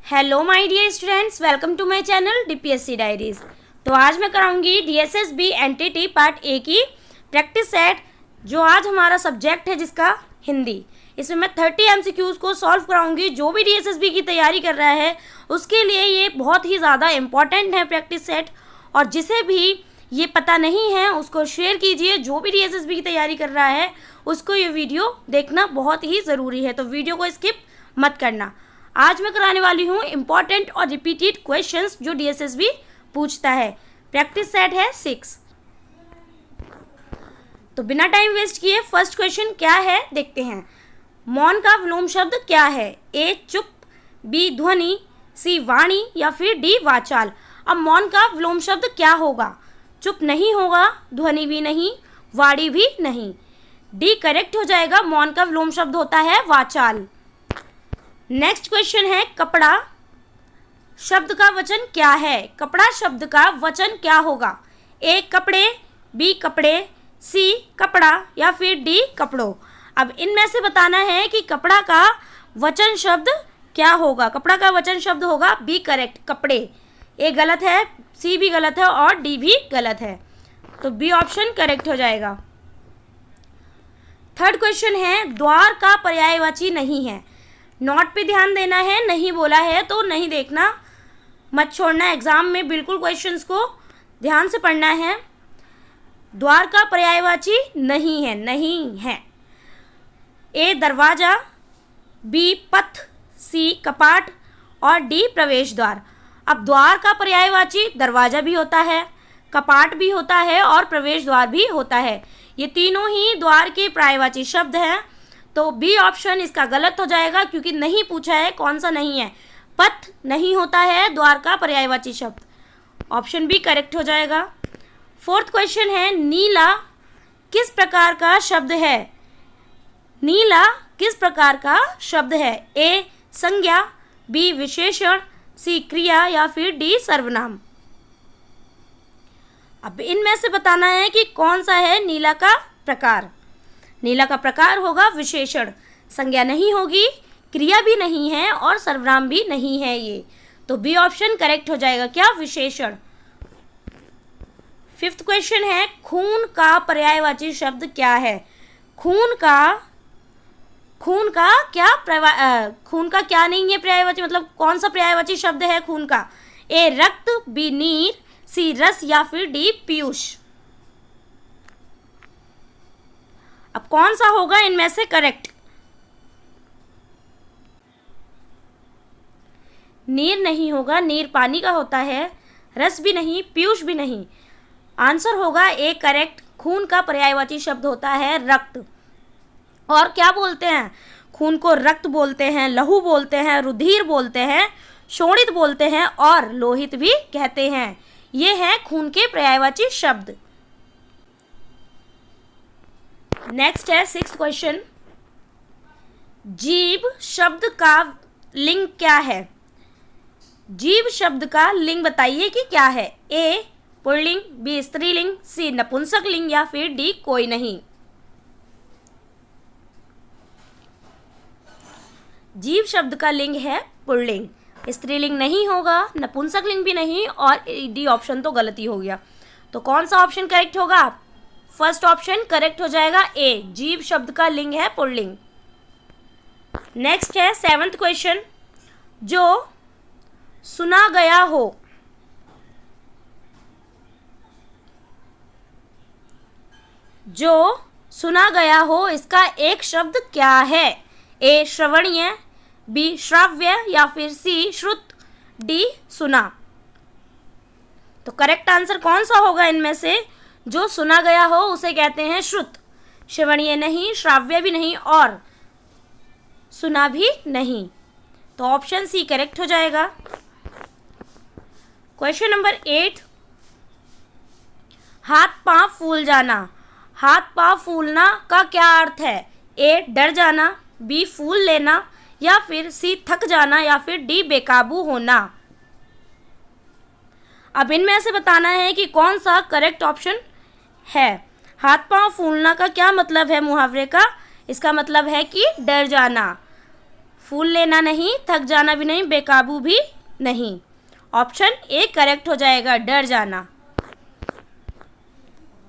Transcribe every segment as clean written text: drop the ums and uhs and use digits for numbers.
Hello my dear students, welcome to my channel DPSC diaries. तो आज मैं कराऊंगी डीएसएसबी एनटीटी पार्ट ए की प्रैक्टिस सेट, जो आज हमारा सब्जेक्ट है जिसका हिंदी। इसमें मैं 30 एमसीक्यूज़ को सॉल्व कराऊंगी। जो भी डीएसएसबी की तैयारी कर रहा है उसके लिए ये बहुत ही ज़्यादा इम्पॉर्टेंट है प्रैक्टिस सेट, और जिसे भी ये पता नहीं है उसको शेयर कीजिए। जो भी डीएसएसबी की तैयारी कर रहा है उसको ये वीडियो देखना बहुत ही ज़रूरी है, तो वीडियो को स्किप मत करना। आज मैं कराने वाली हूँ इम्पॉर्टेंट और रिपीटेड क्वेश्चंस जो डीएसएसबी पूछता है। प्रैक्टिस सेट है 6। तो बिना टाइम वेस्ट किए फर्स्ट क्वेश्चन क्या है देखते हैं। मौन का विलोम शब्द क्या है? ए चुप, बी ध्वनि, सी वाणी या फिर डी वाचाल। अब मौन का विलोम शब्द क्या होगा? चुप नहीं होगा, ध्वनि भी नहीं, वाणी भी नहीं। डी करेक्ट हो जाएगा। मौन का विलोम शब्द होता है वाचाल। नेक्स्ट क्वेश्चन है कपड़ा शब्द का वचन क्या है? कपड़ा शब्द का वचन क्या होगा? ए कपड़े, बी कपड़े, सी कपड़ा या फिर डी कपड़ों। अब इनमें से बताना है कि कपड़ा का वचन शब्द क्या होगा। कपड़ा का वचन शब्द होगा बी करेक्ट, कपड़े। ए गलत है, सी भी गलत है और डी भी गलत है, तो बी ऑप्शन करेक्ट हो जाएगा। थर्ड क्वेश्चन है द्वार का पर्यायवाची नहीं है। नोट पे ध्यान देना है, नहीं बोला है तो नहीं देखना, मत छोड़ना। एग्जाम में बिल्कुल क्वेश्चंस को ध्यान से पढ़ना है। द्वार का पर्यायवाची नहीं है, नहीं है। ए दरवाजा, बी पथ, सी कपाट और डी प्रवेश द्वार। अब द्वार का पर्यायवाची दरवाजा भी होता है, कपाट भी होता है और प्रवेश द्वार भी होता है। ये तीनों ही द्वार के पर्यायवाची शब्द हैं, तो बी ऑप्शन इसका गलत हो जाएगा क्योंकि नहीं पूछा है कौन सा नहीं है। पथ नहीं होता है द्वार का पर्यायवाची शब्द, ऑप्शन बी करेक्ट हो जाएगा। फोर्थ क्वेश्चन है नीला किस प्रकार का शब्द है? नीला किस प्रकार का शब्द है? ए संज्ञा, बी विशेषण, सी क्रिया या फिर डी सर्वनाम। अब इनमें से बताना है कि कौन सा है नीला का प्रकार। नीला का प्रकार होगा विशेषण, संज्ञा नहीं होगी, क्रिया भी नहीं है और सर्वनाम भी नहीं है ये, तो बी ऑप्शन करेक्ट हो जाएगा। क्या? विशेषण। फिफ्थ क्वेश्चन है खून का पर्यायवाची शब्द क्या है? खून का क्या नहीं है पर्यायवाची, मतलब कौन सा पर्यायवाची शब्द है खून का? ए रक्त, बी नीर, सी रस या फिर डी पीयूष। अब कौन सा होगा इनमें से करेक्ट? नीर नहीं होगा, नीर पानी का होता है। रस भी नहीं, पीयूष भी नहीं। आंसर होगा ए करेक्ट। खून का पर्यायवाची शब्द होता है रक्त। और क्या बोलते हैं? खून को रक्त बोलते हैं, लहू बोलते हैं, रुधिर बोलते हैं, शोणित बोलते हैं और लोहित भी कहते हैं। ये है खून के पर्यायवाची शब्द। नेक्स्ट है सिक्स्थ क्वेश्चन। जीभ शब्द का लिंग क्या है? जीभ शब्द का लिंग बताइए कि क्या है। ए पुल्लिंग, बी स्त्रीलिंग, सी नपुंसक लिंग या फिर डी कोई नहीं। जीभ शब्द का लिंग है पुल्लिंग, स्त्रीलिंग नहीं होगा, नपुंसक लिंग भी नहीं और डी ऑप्शन तो गलत ही हो गया। तो कौन सा ऑप्शन करेक्ट होगा? फर्स्ट ऑप्शन करेक्ट हो जाएगा, ए जीभ शब्द का लिंग है पुल्लिंग। नेक्स्ट है सेवंथ क्वेश्चन। जो सुना गया हो, जो सुना गया हो इसका एक शब्द क्या है? ए श्रवणीय, बी श्राव्य या फिर सी श्रुत, डी सुना। तो करेक्ट आंसर कौन सा होगा इनमें से? जो सुना गया हो उसे कहते हैं श्रुत। श्रवणीय नहीं, श्राव्य भी नहीं और सुना भी नहीं, तो ऑप्शन सी करेक्ट हो जाएगा। Question number 8। हाथ पांव फूल जाना। हाथ पांव फूलना का क्या अर्थ है? ए डर जाना, बी फूल लेना या फिर सी थक जाना या फिर डी बेकाबू होना। अब इनमें से बताना है कि कौन सा करेक्ट ऑप्शन है। हाथ पांव फूलना का क्या मतलब है मुहावरे का? इसका मतलब है कि डर जाना। फूल लेना नहीं, थक जाना भी नहीं, बेकाबू भी नहीं। ऑप्शन ए करेक्ट हो जाएगा, डर जाना।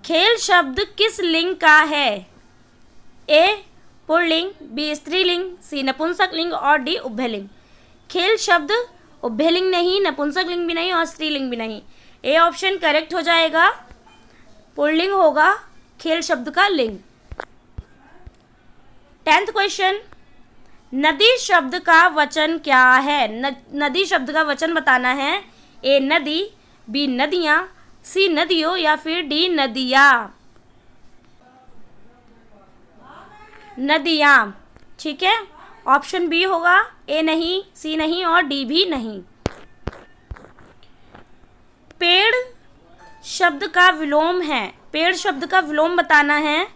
खेल शब्द किस लिंग का है? ए पुल्लिंग, बी स्त्रीलिंग, सी नपुंसक लिंग और डी उभयलिंग। खेल शब्द उभयलिंग नहीं, नपुंसक लिंग भी नहीं और स्त्रीलिंग भी नहीं। ए ऑप्शन करेक्ट हो जाएगा, पुल्लिंग होगा खेल शब्द का लिंग। 10th क्वेश्चन, नदी शब्द का वचन क्या है? नदी शब्द का वचन बताना है। ए नदी, बी नदियाँ, सी नदियों या फिर डी नदियाँ। नदियाँ, ठीक है। ऑप्शन बी होगा, ए नहीं, सी नहीं और डी भी नहीं। पेड़ शब्द का विलोम है। पेड़ शब्द का विलोम बताना है।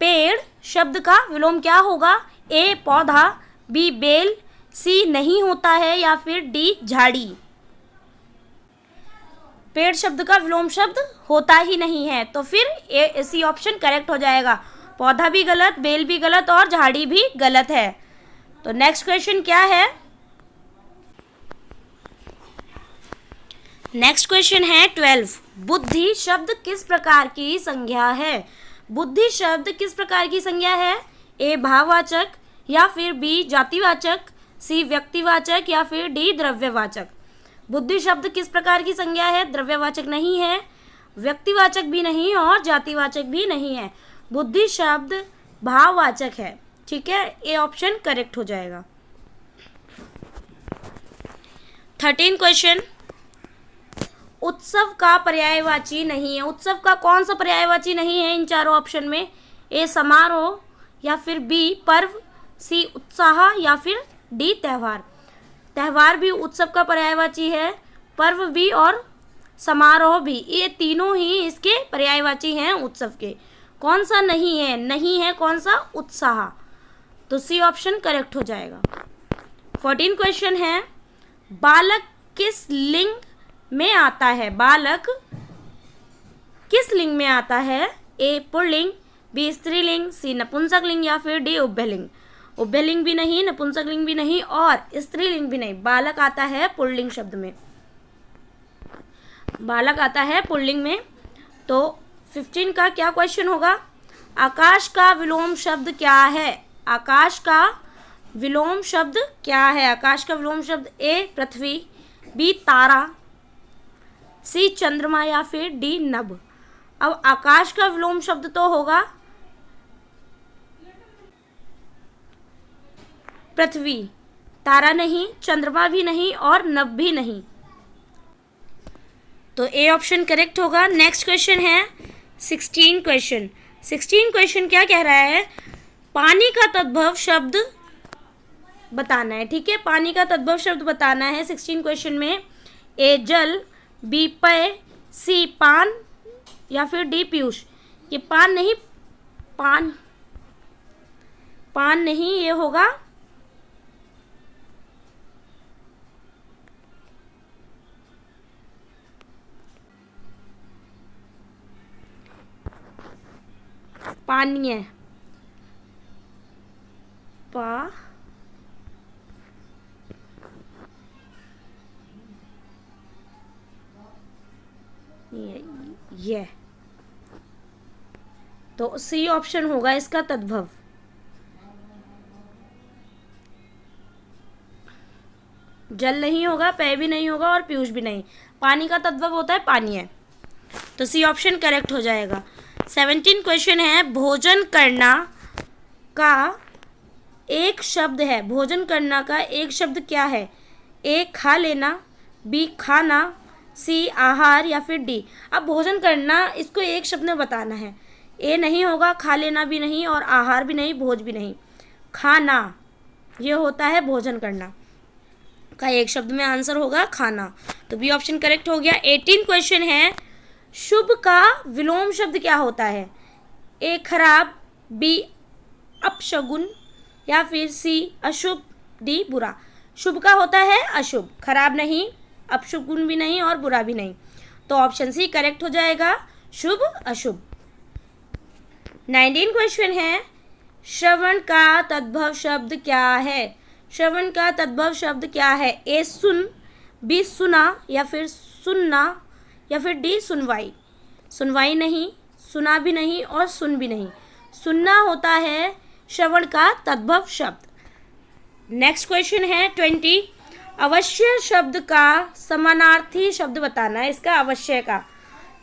पेड़ शब्द का विलोम क्या होगा? ए पौधा, बी बेल, सी नहीं होता है या फिर डी झाड़ी। पेड़ शब्द का विलोम शब्द होता ही नहीं है, तो फिर ए सी ऑप्शन करेक्ट हो जाएगा। पौधा भी गलत, बेल भी गलत और झाड़ी भी गलत है। तो नेक्स्ट क्वेश्चन क्या है? नेक्स्ट क्वेश्चन है 12। बुद्धि शब्द किस प्रकार की संज्ञा है? बुद्धि शब्द किस प्रकार की संज्ञा है? ए भाववाचक या फिर बी जातिवाचक, सी व्यक्तिवाचक या फिर डी द्रव्यवाचक। बुद्धि शब्द किस प्रकार की संज्ञा है? द्रव्यवाचक नहीं है, व्यक्तिवाचक भी नहीं और जातिवाचक भी नहीं है। बुद्धि शब्द भाववाचक है, ठीक है। ए ऑप्शन करेक्ट हो जाएगा। 13 क्वेश्चन, उत्सव का पर्यायवाची नहीं है। उत्सव का कौन सा पर्यायवाची नहीं है इन चारों ऑप्शन में? ए समारोह या फिर बी पर्व, सी उत्साह या फिर डी त्योहार। त्योहार भी उत्सव का पर्यायवाची है, पर्व भी और समारोह भी, ये तीनों ही इसके पर्यायवाची हैं उत्सव के। कौन सा नहीं है? नहीं है कौन सा? उत्साह। तो सी ऑप्शन करेक्ट हो जाएगा। 14 क्वेश्चन है, बालक किस लिंग में आता है? बालक किस लिंग में आता है? ए पुल्लिंग, बी स्त्रीलिंग, सी नपुंसक लिंग या फिर डी उभयलिंग। उभयलिंग भी नहीं, नपुंसक लिंग भी नहीं और स्त्रीलिंग भी नहीं। बालक आता है पुल्लिंग शब्द में, बालक आता है पुल्लिंग में। तो 15 का क्या क्वेश्चन होगा? आकाश का विलोम शब्द क्या है? आकाश का विलोम शब्द क्या है? आकाश का विलोम शब्द ए पृथ्वी, बी तारा, सी चंद्रमा या फिर डी नभ। अब आकाश का विलोम शब्द तो होगा पृथ्वी, तारा नहीं, चंद्रमा भी नहीं और नभ भी नहीं। तो ए ऑप्शन करेक्ट होगा। नेक्स्ट क्वेश्चन है 16 क्वेश्चन। 16 क्वेश्चन क्या कह रहा है? पानी का तद्भव शब्द बताना है, ठीक है। पानी का तद्भव शब्द बताना है 16 क्वेश्चन में। ए जल, बी पेय, सी पान या फिर डी पीयूष। ये पान नहीं, पान नहीं, ये होगा पानीय, पा ये तो सी ऑप्शन होगा इसका तद्भव। जल नहीं होगा, पेय भी नहीं होगा और पीयूष भी नहीं। पानी का तद्भव होता है पानीय, तो सी ऑप्शन करेक्ट हो जाएगा। 17 क्वेश्चन है, भोजन करना का एक शब्द है। भोजन करना का एक शब्द क्या है? ए खा लेना, बी खाना, सी आहार या फिर डी। अब भोजन करना इसको एक शब्द में बताना है। ए नहीं होगा, खा लेना भी नहीं और आहार भी नहीं, भोज भी नहीं। खाना ये होता है भोजन करना का एक शब्द में आंसर होगा खाना, तो बी ऑप्शन करेक्ट हो गया। 18 क्वेश्चन है, शुभ का विलोम शब्द क्या होता है? ए खराब, बी अपशगुन या फिर सी अशुभ, डी बुरा। शुभ का होता है अशुभ, खराब नहीं, अपशगुन भी नहीं और बुरा भी नहीं, तो ऑप्शन सी करेक्ट हो जाएगा, शुभ अशुभ। 19 क्वेश्चन है, श्रवण का तद्भव शब्द क्या है? श्रवण का तद्भव शब्द क्या है? ए सुन, बी सुना, या फिर सुनना, या फिर डी सुनवाई। सुनवाई नहीं, सुना भी नहीं और सुन भी नहीं। सुनना होता है श्रवण का तद्भव शब्द। नेक्स्ट क्वेश्चन है 20। अवश्य शब्द का समानार्थी शब्द बताना है। इसका अवश्य का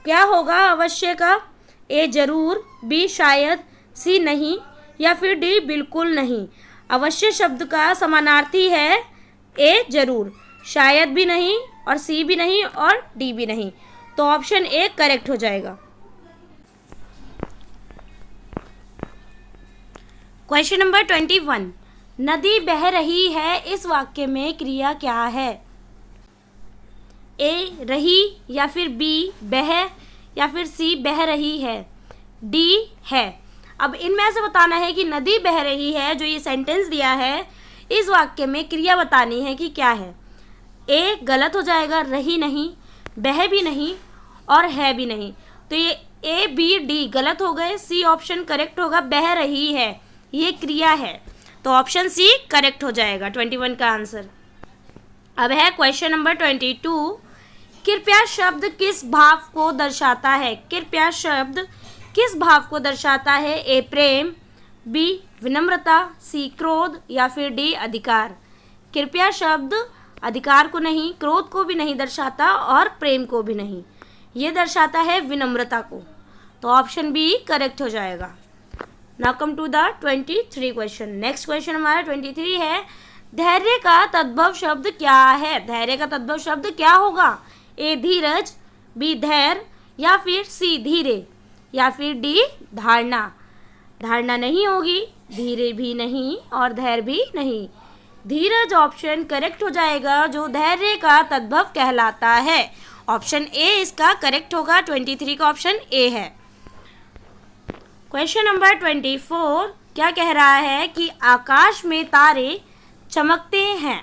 क्या होगा? अवश्य का ए जरूर, बी शायद, सी नहीं, या फिर डी बिल्कुल नहीं। अवश्य शब्द का समानार्थी है ए जरूर, शायद भी नहीं, और सी भी नहीं, और डी भी नहीं। तो ऑप्शन ए करेक्ट हो जाएगा। Question number 21। नदी बह रही है, इस वाक्य में क्रिया क्या है? ए रही, या फिर बी बह, या फिर सी बह रही है, डी है। अब इनमें से बताना है कि नदी बह रही है, जो ये सेंटेंस दिया है, इस वाक्य में क्रिया बतानी है कि क्या है। ए गलत हो जाएगा, रही नहीं, बह भी नहीं, और है भी नहीं। तो ये ए बी डी गलत हो गए। सी ऑप्शन करेक्ट होगा, बह रही है, ये क्रिया है। तो ऑप्शन सी करेक्ट हो जाएगा 21 का आंसर। अब है क्वेश्चन नंबर 22। कृपया शब्द किस भाव को दर्शाता है? कृपया शब्द किस भाव को दर्शाता है? ए प्रेम, बी विनम्रता, सी क्रोध, या फिर डी अधिकार। कृपया शब्द अधिकार को नहीं, क्रोध को भी नहीं दर्शाता, और प्रेम को भी नहीं। ये दर्शाता है विनम्रता को। तो ऑप्शन बी करेक्ट हो जाएगा। Now come to the 23 question. Next question हमारा 23 है। धैर्य का तद्भव शब्द क्या है? धैर्य का तद्भव शब्द क्या होगा? ए धीरज, बी धैर्य, या फिर सी धीरे, या फिर डी धारणा। धारणा नहीं होगी, धीरे भी नहीं, और धैर्य भी नहीं। धीरज ऑप्शन करेक्ट हो जाएगा, जो धैर्य का तद्भव कहलाता है। ऑप्शन ए इसका करेक्ट होगा। 23 का ऑप्शन ए है। क्वेश्चन नंबर 24 क्या कह रहा है कि आकाश में तारे चमकते हैं।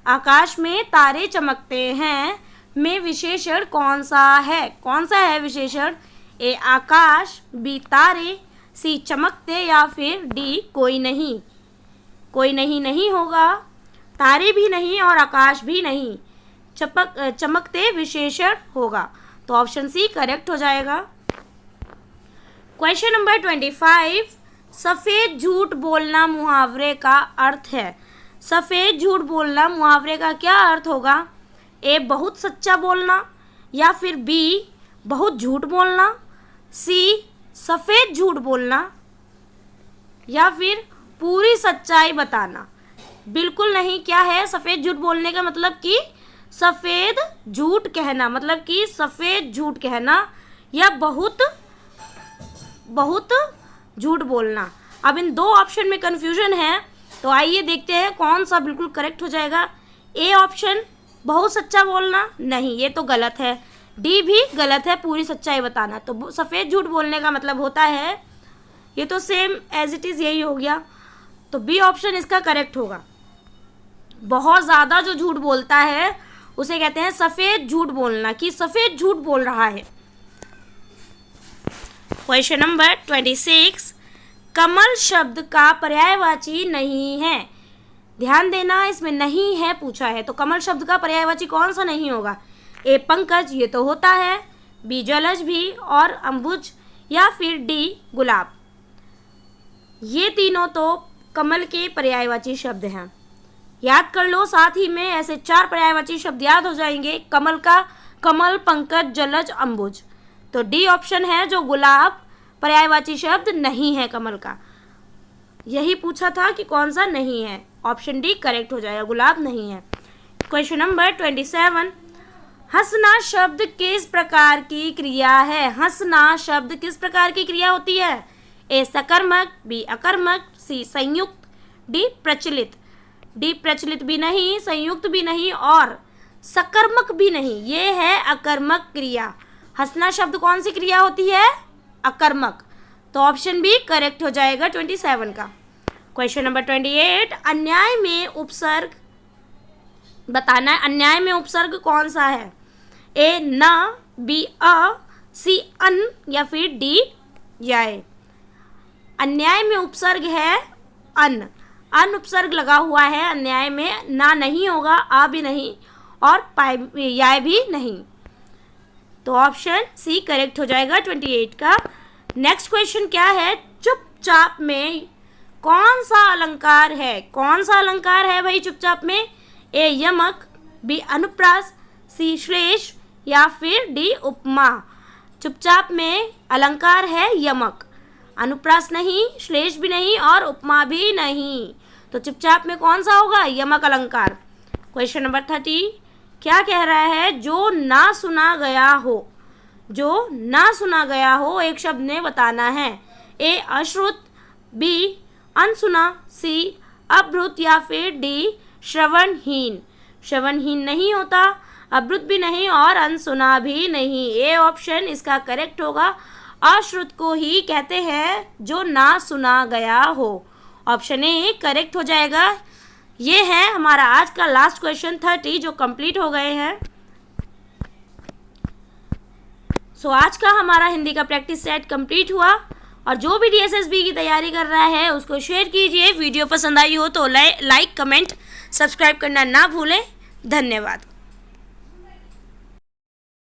आकाश में तारे चमकते हैं में विशेषण कौन सा है? कौन सा है विशेषण? ए आकाश, बी तारे, सी चमकते, या फिर डी कोई नहीं। कोई नहीं नहीं होगा, तारे भी नहीं और आकाश भी नहीं। चमकते विशेषण होगा। तो ऑप्शन सी करेक्ट हो जाएगा। Question number 25। सफ़ेद झूठ बोलना मुहावरे का अर्थ है। सफ़ेद झूठ बोलना मुहावरे का क्या अर्थ होगा? ए बहुत सच्चा बोलना, या फिर बी बहुत झूठ बोलना, सी सफ़ेद झूठ बोलना, या फिर पूरी सच्चाई बताना। बिल्कुल नहीं क्या है सफ़ेद झूठ बोलने का मतलब? कि सफ़ेद झूठ कहना, मतलब कि सफ़ेद झूठ कहना, या बहुत झूठ बोलना। अब इन दो ऑप्शन में कन्फ्यूजन है, तो आइए देखते हैं कौन सा बिल्कुल करेक्ट हो जाएगा। ए ऑप्शन बहुत सच्चा बोलना, नहीं ये तो गलत है। डी भी गलत है, पूरी सच्चाई बताना। तो सफ़ेद झूठ बोलने का मतलब होता है, ये तो सेम एज इट इज़ यही हो गया। तो बी ऑप्शन इसका करेक्ट होगा। बहुत ज़्यादा जो झूठ बोलता है उसे कहते हैं सफ़ेद झूठ बोलना, कि सफ़ेद झूठ बोल रहा है। Question number 26। कमल शब्द का पर्यायवाची नहीं है। ध्यान देना, इसमें नहीं है पूछा है, तो कमल शब्द का पर्यायवाची कौन सा नहीं होगा? ए पंकज, ये तो होता है, बी जलज भी और अम्बुज, या फिर डी गुलाब। ये तीनों तो कमल के पर्यायवाची शब्द हैं। याद कर लो, साथ ही में ऐसे 4 पर्यायवाची शब्द याद हो जाएंगे कमल का। कमल, पंकज, जलज, अम्बुज। तो डी ऑप्शन है, जो गुलाब पर्यायवाची शब्द नहीं है कमल का। यही पूछा था कि कौन सा नहीं है। ऑप्शन डी करेक्ट हो जाएगा, गुलाब नहीं है। Question number 27। हंसना शब्द किस प्रकार की क्रिया है? हंसना शब्द किस प्रकार की क्रिया होती है? ए सकर्मक, बी अकर्मक, सी संयुक्त, डी प्रचलित। डी प्रचलित भी नहीं, संयुक्त भी नहीं, और सकर्मक भी नहीं। ये है अकर्मक क्रिया। हंसना शब्द कौन सी क्रिया होती है? अकर्मक। तो ऑप्शन बी करेक्ट हो जाएगा 27 का। Question number 28। अन्याय में उपसर्ग बताना है। अन्याय में उपसर्ग कौन सा है? ए न, बी अ, सी अन, या फिर डी याय। अन्याय में उपसर्ग है अन। अनुपसर्ग लगा हुआ है अन्याय में, ना नहीं होगा, आ भी नहीं और पाए याय भी नहीं। तो ऑप्शन सी करेक्ट हो जाएगा 28 का। नेक्स्ट क्वेश्चन क्या है, चुपचाप में कौन सा अलंकार है? कौन सा अलंकार है भाई चुपचाप में? ए यमक, बी अनुप्रास, सी श्लेष या फिर डी उपमा। चुपचाप में अलंकार है यमक, अनुप्रास नहीं, श्लेष भी नहीं और उपमा भी नहीं। तो चुपचाप में कौन सा होगा? यमक अलंकार। क्वेश्चन नंबर 30 क्या कह रहा है? जो ना सुना गया हो, जो ना सुना गया हो एक शब्द ने बताना है। ए अश्रुत, बी अनसुना, सी अभ्रुत या फिर डी श्रवणहीन। श्रवणहीन नहीं होता, अभ्रुत भी नहीं और अनसुना भी नहीं। ए ऑप्शन इसका करेक्ट होगा। अश्रुत को ही कहते हैं जो ना सुना गया हो। ऑप्शन ए करेक्ट हो जाएगा। ये है हमारा आज का लास्ट क्वेश्चन 30 जो कंप्लीट हो गए हैं। सो आज का हमारा हिंदी का प्रैक्टिस सेट कंप्लीट हुआ। और जो भी DSSB की तैयारी कर रहा है उसको शेयर कीजिए। वीडियो पसंद आई हो तो लाइक, कमेंट, सब्सक्राइब करना ना भूलें। धन्यवाद।